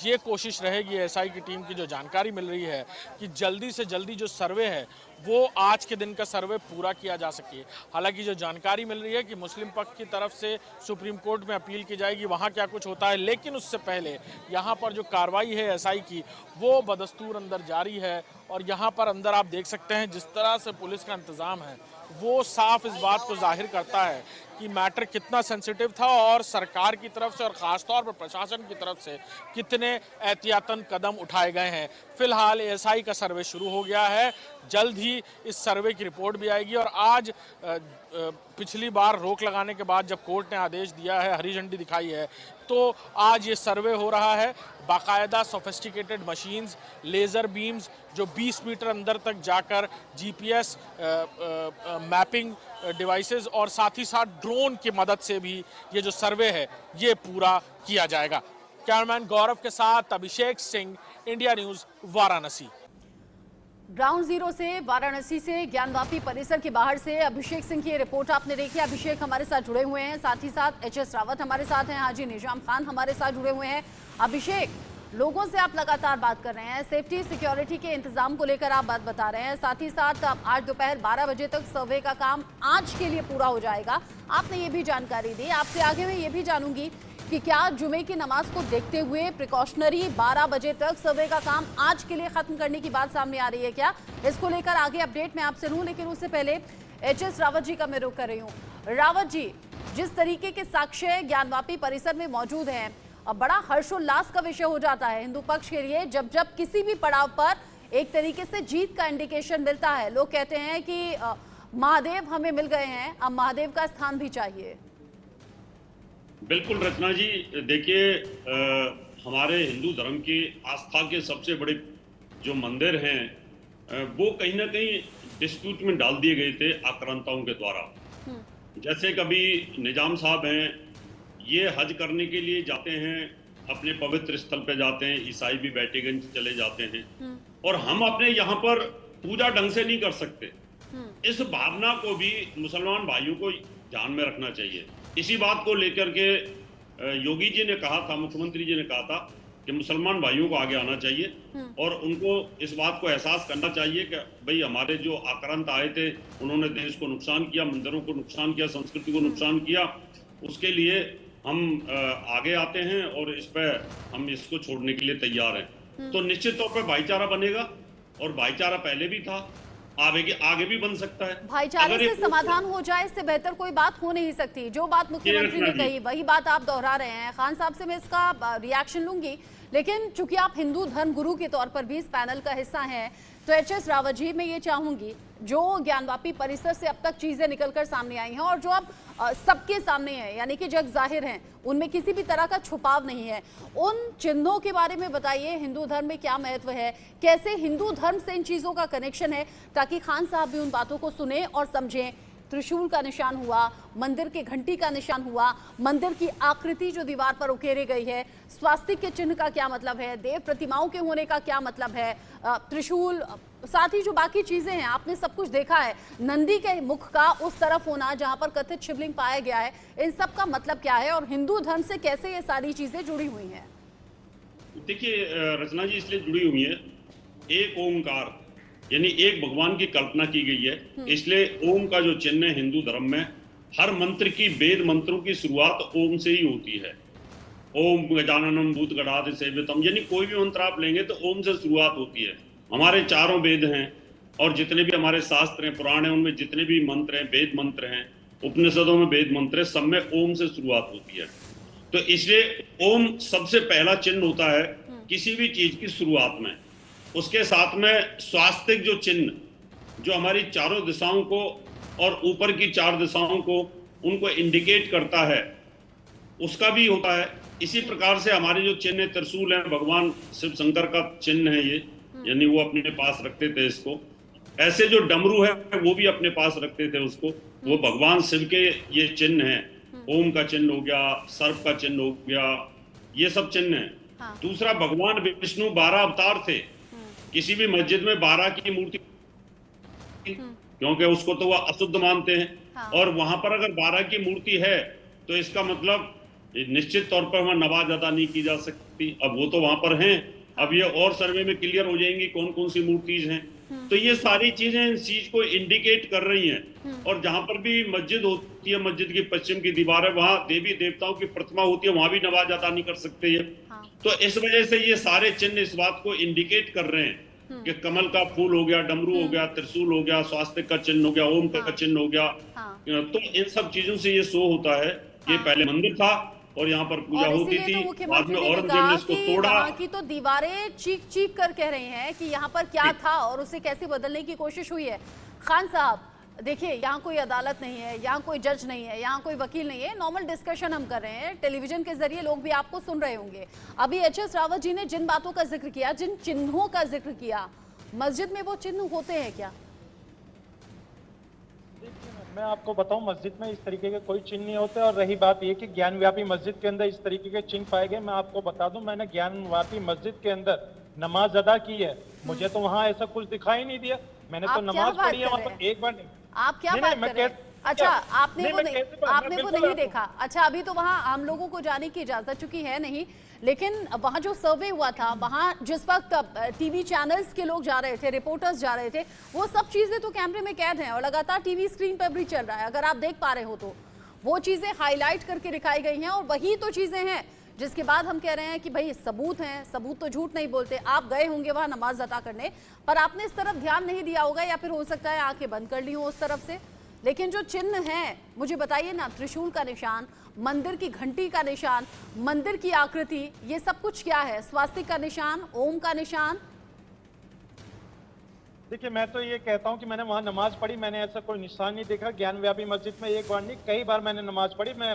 ये कोशिश रहेगी एएसआई की टीम की, जो जानकारी मिल रही है कि जल्दी से जल्दी जो सर्वे है वो आज के दिन का सर्वे पूरा किया जा सके। हालांकि जो जानकारी मिल रही है कि मुस्लिम पक्ष की तरफ से सुप्रीम कोर्ट में अपील की जाएगी, वहाँ क्या कुछ होता है, लेकिन उससे पहले यहाँ पर जो कार्रवाई है एएसआई की वो बदस्तूर अंदर जारी है। और यहाँ पर अंदर आप देख सकते हैं जिस तरह से पुलिस का इंतज़ाम है, वो साफ इस बात को जाहिर करता है कि मैटर कितना सेंसिटिव था और सरकार की तरफ से और ख़ासतौर पर प्रशासन की तरफ से कितने एहतियातन कदम उठाए गए हैं। फिलहाल एएसआई का सर्वे शुरू हो गया है, जल्द ही इस सर्वे की रिपोर्ट भी आएगी। और आज पिछली बार रोक लगाने के बाद जब कोर्ट ने आदेश दिया है, हरी झंडी दिखाई है, तो आज ये सर्वे हो रहा है। बाकायदा सोफिस्टिकेटेड मशीन्स, लेज़र बीम्स जो 20 मीटर अंदर तक जाकर जीपीएस मैपिंग डिवाइसेस और साथ ही साथ ड्रोन की मदद से भी ये जो सर्वे है ये पूरा किया जाएगा। कैमरामैन गौरव के साथ Abhishek Singh, India news, Varanasi. Ground zero से वाराणसी से ज्ञानवापी परिसर के बाहर से अभिषेक सिंह की ये रिपोर्ट आपने देखी। अभिषेक हमारे साथ जुड़े हुए हैं, साथ ही साथ एचएस रावत हमारे साथ हैं, हाजी निजाम खान हमारे साथ जुड़े हुए हैं। अभिषेक, लोगों से आप लगातार बात कर रहे हैं, सेफ्टी सिक्योरिटी के इंतजाम को लेकर आप बात बता रहे हैं, साथ ही साथ आज दोपहर 12 बजे तक सर्वे का काम आज के लिए पूरा हो जाएगा, आपने ये भी जानकारी दी। आपसे आगे मैं ये भी जानूंगी कि क्या जुमे की नमाज को देखते हुए प्रिकॉशनरी 12 बजे तक सर्वे का काम आज के लिए खत्म करने की बात सामने आ रही है क्या? इसको लेकर आगे अपडेट मैं आपसे लूं, लेकिन उससे पहले एचएस रावत जी का मैं रुख कर रही हूँ। रावत जी, जिस तरीके के साक्ष्य ज्ञानवापी परिसर में मौजूद हैं, अब बड़ा हर्षोल्लास का विषय हो जाता है हिंदू पक्ष के लिए जब किसी भी पड़ाव पर एक तरीके से जीत का इंडिकेशन मिलता है। लोग कहते हैं कि महादेव हमें मिल गए हैं, अब महादेव का स्थान भी चाहिए। बिल्कुल रचना जी, देखिए हमारे हिंदू धर्म की आस्था के सबसे बड़े जो मंदिर हैं वो कहीं ना कहीं डिस्प्यूट में डाल दिए गए थे आक्रांताओं के द्वारा। जैसे कभी निजाम साहब हैं, ये हज करने के लिए जाते हैं, अपने पवित्र स्थल पे जाते हैं, ईसाई भी बैटीगंज चले जाते हैं, और हम अपने यहाँ पर पूजा ढंग से नहीं कर सकते। इस भावना को भी मुसलमान भाइयों को ध्यान में रखना चाहिए। इसी बात को लेकर के योगी जी ने कहा था, मुख्यमंत्री जी ने कहा था कि मुसलमान भाइयों को आगे आना चाहिए और उनको इस बात को एहसास करना चाहिए कि भाई हमारे जो आक्रांत आए थे उन्होंने देश को नुकसान किया, मंदिरों को नुकसान किया, संस्कृति को नुकसान किया, उसके लिए हम आगे आते हैं और इस पर हम इसको छोड़ने के लिए तैयार हैं। तो निश्चित तौर पर भाईचारा बनेगा और भाईचारा पहले भी था, आगे भी बन सकता है। भाईचारे से समाधान हो जाए, इससे बेहतर कोई बात हो नहीं सकती। जो बात मुख्यमंत्री ने कही वही बात आप दोहरा रहे हैं। खान साहब से मैं इसका रिएक्शन लूंगी, लेकिन चूंकि आप हिंदू धर्म गुरु के तौर पर भी इस पैनल का हिस्सा हैं, तो एचएस रावत जी, मैं ये चाहूंगी जो ज्ञानवापी परिसर से अब तक चीजें निकलकर सामने आई हैं और जो अब सबके सामने है, यानी कि जग जाहिर हैं, उनमें किसी भी तरह का छुपाव नहीं है, उन चिन्हों के बारे में बताइए। हिंदू धर्म में क्या महत्व है, कैसे हिंदू धर्म से इन चीजों का कनेक्शन है, ताकि खान साहब भी उन बातों को सुने और समझें। त्रिशूल का निशान हुआ, मंदिर के घंटी का निशान हुआ, मंदिर की आकृति जो दीवार पर उकेरी गई है, स्वास्तिक के चिन्ह का क्या मतलब है, देव प्रतिमाओं के होने का क्या मतलब है, त्रिशूल, साथ ही जो बाकी चीजें हैं, आपने सब कुछ देखा है, नंदी के मुख का उस तरफ होना जहां पर कथित शिवलिंग पाया गया है, इन सब का मतलब क्या है और हिंदू धर्म से कैसे ये सारी चीजें जुड़ी हुई हैं? देखिए रचना जी, इसलिए जुड़ी हुई है, एक ओंकार यानी एक भगवान की कल्पना की गई है, इसलिए ओम का जो चिन्ह है हिंदू धर्म में, हर मंत्र की, वेद मंत्रों की शुरुआत ओम से ही होती है। ओम गजाननम भूत गणाधि सेवितम, यानी कोई भी मंत्र आप लेंगे तो ओम से शुरुआत होती है। हमारे चारों वेद हैं और जितने भी हमारे शास्त्र हैं, पुराण हैं, उनमें जितने भी मंत्र हैं, वेद मंत्र हैं, उपनिषदों में वेद मंत्र है, सब में ओम से शुरुआत होती है। तो इसलिए ओम सबसे पहला चिन्ह होता है किसी भी चीज की शुरुआत में। उसके साथ में स्वास्तिक जो चिन्ह, जो हमारी चारों दिशाओं को और ऊपर की 4 दिशाओं को उनको इंडिकेट करता है, उसका भी होता है। इसी प्रकार से हमारे जो चिन्ह त्रिशूल है, भगवान शिव शंकर का चिन्ह है ये, यानी वो अपने पास रखते थे इसको। ऐसे जो डमरू है वो भी अपने पास रखते थे उसको, वो भगवान शिव के ये चिन्ह है। ओम का चिन्ह हो गया, सर्प का चिन्ह हो गया, ये सब चिन्ह है। दूसरा, भगवान विष्णु 12 अवतार थे। किसी भी मस्जिद में 12 की मूर्ति, क्योंकि उसको तो वह अशुद्ध मानते हैं, और वहां पर अगर 12 की मूर्ति है तो इसका मतलब निश्चित तौर पर वहां नमाज अदा नहीं की जा सकती। अब वो तो वहां पर हैं, अब ये और सर्वे में क्लियर हो जाएंगी कौन कौन सी मूर्तिज हैं। तो ये सारी चीजें इस चीज को इंडिकेट कर रही हैं। और जहां पर भी मस्जिद होती है, मस्जिद की पश्चिम की दीवार है, वहां देवी देवताओं की प्रतिमा होती है, वहां भी नमाज अदा नहीं कर सकते ये। तो इस वजह से ये सारे चिन्ह इस बात को इंडिकेट कर रहे हैं कि कमल का फूल हो गया, डमरू हो गया, त्रिशूल हो गया, स्वास्तिक का चिन्ह हो गया, ओम का चिन्ह हो गया। तो इन सब चीजों से ये शो होता है कि पहले मंदिर था और यहाँ पर पूजा होती थी, बाद में औरंगजेब ने इसको तोड़ा। की तो दीवारें चीख चीख कर कह रही हैं कि यहाँ पर क्या था और उसे कैसे बदलने की कोशिश हुई है। खान साहब देखिए, यहाँ कोई अदालत नहीं है, यहाँ कोई जज नहीं है, यहाँ कोई वकील नहीं है, नॉर्मल डिस्कशन हम कर रहे हैं, टेलीविजन के जरिए लोग भी आपको सुन रहे होंगे। अभी एचएस रावत जी ने जिन बातों का जिक्र किया, जिन चिन्हों का जिक्र किया, मस्जिद में वो चिन्ह होते हैं क्या? मैं आपको बताऊं, मस्जिद में इस तरीके के कोई चिन्ह नहीं होते। और रही बात ये कि ज्ञानव्यापी मस्जिद के अंदर इस तरीके के चिन्ह पाए गए, मैं आपको बता दूं, मैंने ज्ञानव्यापी मस्जिद के अंदर नमाज अदा की है मुझे तो वहाँ ऐसा कुछ दिखाई नहीं दिया। मैंने आप तो क्या नमाज बात पढ़ी है कर वहाँ रहे पर हैं? एक बार। आप क्या नहीं, बात नहीं, मैं कर रहे हैं? कैसे- अच्छा, आपने नहीं, वो मैं नहीं, कैसे बात- आपने मैं वो बिल्कुल नहीं देखा। अच्छा, अभी तो वहाँ आम लोगों को जाने की इजाजत चुकी है नहीं, लेकिन वहाँ जो सर्वे हुआ था, वहाँ जिस वक्त टीवी चैनल्स के लोग जा रहे थे, रिपोर्टर्स जा रहे थे, वो सब चीजें तो कैमरे में कैद हैं और लगातार टीवी स्क्रीन पर भी चल रहा है। अगर आप देख पा रहे हो तो वो चीजें हाईलाइट करके दिखाई गई हैं और वही तो चीजें हैं जिसके बाद हम कह रहे हैं कि भाई सबूत हैं, सबूत तो झूठ नहीं बोलते। आप गए होंगे वहां नमाज अदा करने, पर आपने इस तरफ ध्यान नहीं दिया होगा, या फिर हो सकता है आंखें बंद कर ली हो उस तरफ से। लेकिन जो चिन्ह हैं, मुझे बताइए ना, त्रिशूल का निशान, मंदिर की घंटी का निशान, मंदिर की आकृति, ये सब कुछ क्या है? स्वास्तिक का निशान, ओम का निशान। देखिए, मैं तो ये कहता हूँ कि मैंने वहाँ नमाज पढ़ी, मैंने ऐसा कोई निशान नहीं देखा। ज्ञान व्यापी मस्जिद में एक बार नहीं, कई बार मैंने नमाज पढ़ी। मैं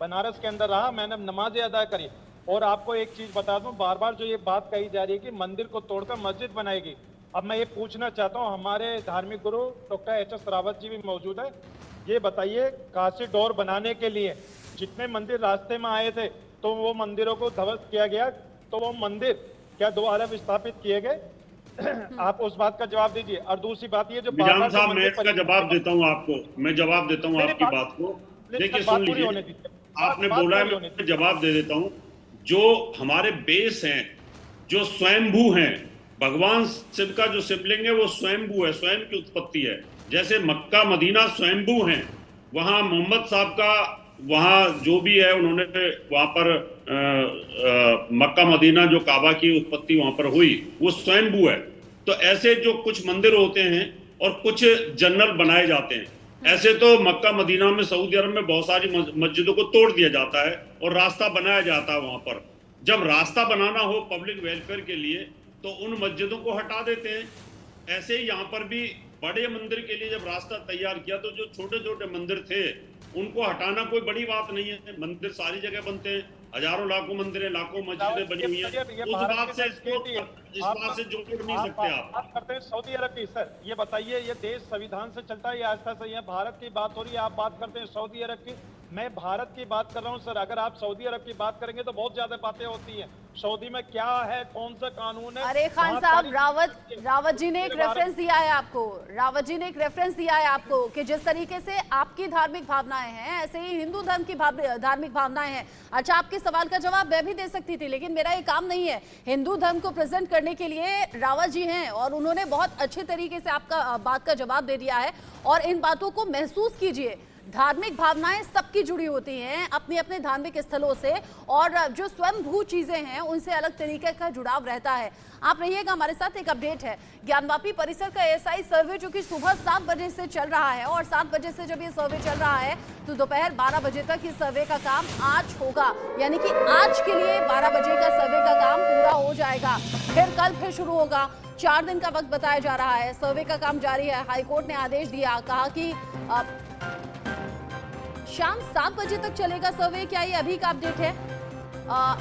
बनारस के अंदर रहा, मैंने नमाजें अदा करी। और आपको एक चीज बता दूं, बार बार जो ये बात कही जा रही है कि मंदिर को तोड़कर मस्जिद बनाएगी, अब मैं ये पूछना चाहता हूँ, हमारे धार्मिक गुरु डॉक्टर HS रावत जी भी मौजूद है, ये बताइए, काशी डोर बनाने के लिए जितने मंदिर रास्ते में आए थे, तो वो मंदिरों को ध्वस्त किया गया, तो वो मंदिर क्या दोबारा विस्थापित किए गए? आप उस बात का जवाब दीजिए। और दूसरी बात ये जो निजाम साहब, मैं इसका जवाब देता हूँ आपको, मैं जवाब देता हूँ आपकी बात को। देखिए, सुन लीजिए, आपने बोला है, मैं जवाब दे देता हूँ। जो हमारे बेस हैं, जो स्वयंभू हैं, भगवान शिव का जो शिवलिंग है वो स्वयंभू है, स्वयं की उत्पत्ति है। जैसे मक्का मदीना स्वयंभू हैं, वहाँ मोहम्मद साहब का, वहाँ जो भी है, उन्होंने वहाँ पर मक्का मदीना जो काबा की उत्पत्ति वहाँ पर हुई, वो स्वयंभू है। तो ऐसे जो कुछ मंदिर होते हैं और कुछ जनरल बनाए जाते हैं, ऐसे तो मक्का मदीना में, सऊदी अरब में बहुत सारी मस्जिदों को तोड़ दिया जाता है और रास्ता बनाया जाता है वहाँ पर। जब रास्ता बनाना हो पब्लिक वेलफेयर के लिए, तो उन मस्जिदों को हटा देते हैं। ऐसे ही यहाँ पर भी बड़े मंदिर के लिए जब रास्ता तैयार किया, तो जो छोटे छोटे मंदिर थे उनको हटाना कोई बड़ी बात नहीं है। मंदिर सारी जगह बनते हैं, हजारों लाखों मंदिर हैं, लाखों मस्जिदें बनी हुई हैं। उस बात से इस बात से जोड़ नहीं सकते आप। बात करते हैं सऊदी अरब की। सर ये बताइए, ये देश संविधान से चलता है या आस्था से? ये भारत की बात हो रही है, आप बात करते हैं सऊदी अरब की। मैं भारत की बात कर रहा हूँ सर। अगर आप सऊदी अरब की बात करेंगे तो बहुत ज्यादा बातें होती हैं। सऊदी में क्या है, कौन सा कानून है? अरे खान साहब, रावत जी ने एक रेफरेंस दिया है आपको, रावत जी ने एक रेफरेंस दिया है आपको कि जिस तरीके से आपकी धार्मिक भावनाएं हैं, ऐसे ही हिंदू धर्म की धार्मिक भावनाएं हैं। अच्छा, आपके सवाल का जवाब मैं भी दे सकती थी, लेकिन मेरा ये काम नहीं है। हिंदू धर्म को प्रेजेंट करने के लिए रावत जी हैं और उन्होंने बहुत अच्छे तरीके से आपका बात का जवाब दे दिया है। और इन बातों को महसूस कीजिए, धार्मिक भावनाएं सबकी जुड़ी होती हैं अपने अपने धार्मिक स्थलों से, और जो स्वयंभू चीजें हैं उनसे अलग तरीके का जुड़ाव रहता है। आप रहिएगा हमारे साथ, एक अपडेट है। ज्ञानवापी परिसर का ASI सर्वे जो कि सुबह 7 बजे से चल रहा है, और 7 बजे से जब ये सर्वे चल रहा है तो दोपहर 12 बजे तक इस सर्वे का काम आज होगा, यानी कि आज के लिए 12 बजे का सर्वे का काम पूरा हो जाएगा। फिर कल फिर शुरू होगा। 4 दिन का वक्त बताया जा रहा है, सर्वे का काम जारी है। हाईकोर्ट ने आदेश दिया, कहा कि शाम 7 बजे तक चलेगा सर्वे। क्या ये अभी का अपडेट है?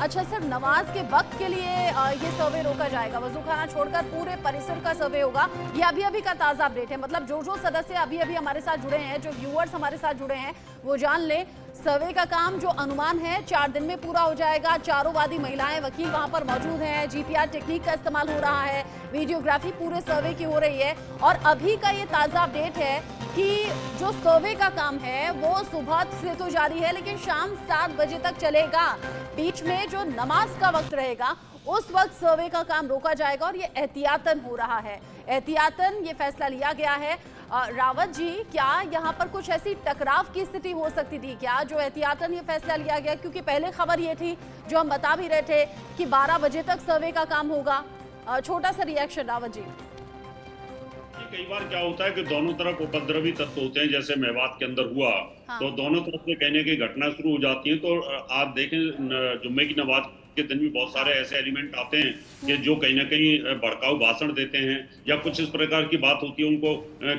अच्छा सर, नमाज के वक्त के लिए ये सर्वे रोका जाएगा, वजू खाना छोड़कर पूरे परिसर का सर्वे होगा। ये अभी का ताज़ा अपडेट है, मतलब जो सदस्य अभी हमारे साथ जुड़े हैं, जो व्यूअर्स हमारे साथ जुड़े हैं, वो जान ले सर्वे का काम जो अनुमान है 4 दिन में पूरा हो जाएगा। चारों वादी महिलाएं वकील वहां पर मौजूद हैं, GPR टेक्निक का इस्तेमाल हो रहा है, वीडियोग्राफी पूरे सर्वे की हो रही है। और अभी का ये ताज़ा अपडेट है कि जो सर्वे का काम है वो सुबह से तो जारी है, लेकिन शाम 7 बजे तक चलेगा। बीच में जो नमाज का वक्त रहेगा उस वक्त सर्वे का काम रोका जाएगा, और ये एहतियातन हो रहा है। एहतियातन ये फैसला लिया गया है। रावत जी, क्या यहाँ पर कुछ ऐसी टकराव की स्थिति हो सकती थी क्या, जो एहतियातन ये फैसला लिया गया? क्योंकि पहले खबर ये थी, जो हम बता भी रहे थे, कि 12 बजे तक सर्वे का काम होगा। छोटा सा रिएक्शन रावत जी। कई बार क्या होता है कि दोनों तरफ उपद्रवी तत्व होते हैं, जैसे मेवात के अंदर हुआ। हाँ। तो दोनों तरफ से कहने की घटना शुरू हो जाती है। तो आप देखें, जुम्मे की नमाज के दिन भी बहुत सारे ऐसे एलिमेंट आते हैं कि जो कहीं ना कहीं भड़काऊ भाषण देते हैं या कुछ इस प्रकार की बात होती है, उनको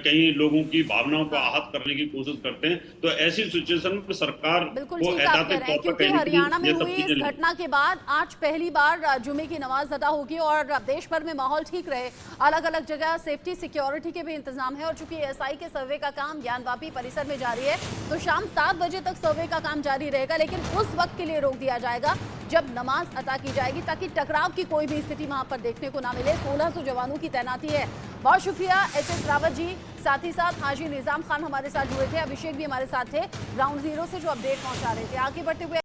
कई लोगों की भावनाओं को आहत करने की कोशिश करते हैं। तो ऐसी सिचुएशन में सरकार बिल्कुल ठीक आप कह रहे हैं, क्योंकि हरियाणा में हुई इस घटना के बाद आज पहली बार जुमे की नमाज अदा होगी और देश भर में माहौल ठीक रहे। अलग अलग जगह सेफ्टी सिक्योरिटी के भी इंतजाम है। और चूंकि ASI के सर्वे का काम ज्ञानवापी परिसर में जारी है, तो शाम 7 बजे तक सर्वे का काम जारी रहेगा, लेकिन उस वक्त के लिए रोक दिया जाएगा जब नमाज अता की जाएगी, ताकि टकराव की कोई भी स्थिति वहां पर देखने को ना मिले। 1600 जवानों की तैनाती है। बहुत शुक्रिया HS रावत जी, साथ ही साथ हाजी निजाम खान हमारे साथ जुड़े थे, अभिषेक भी हमारे साथ थे ग्राउंड जीरो से जो अपडेट पहुंचा रहे थे। आगे बढ़ते हुए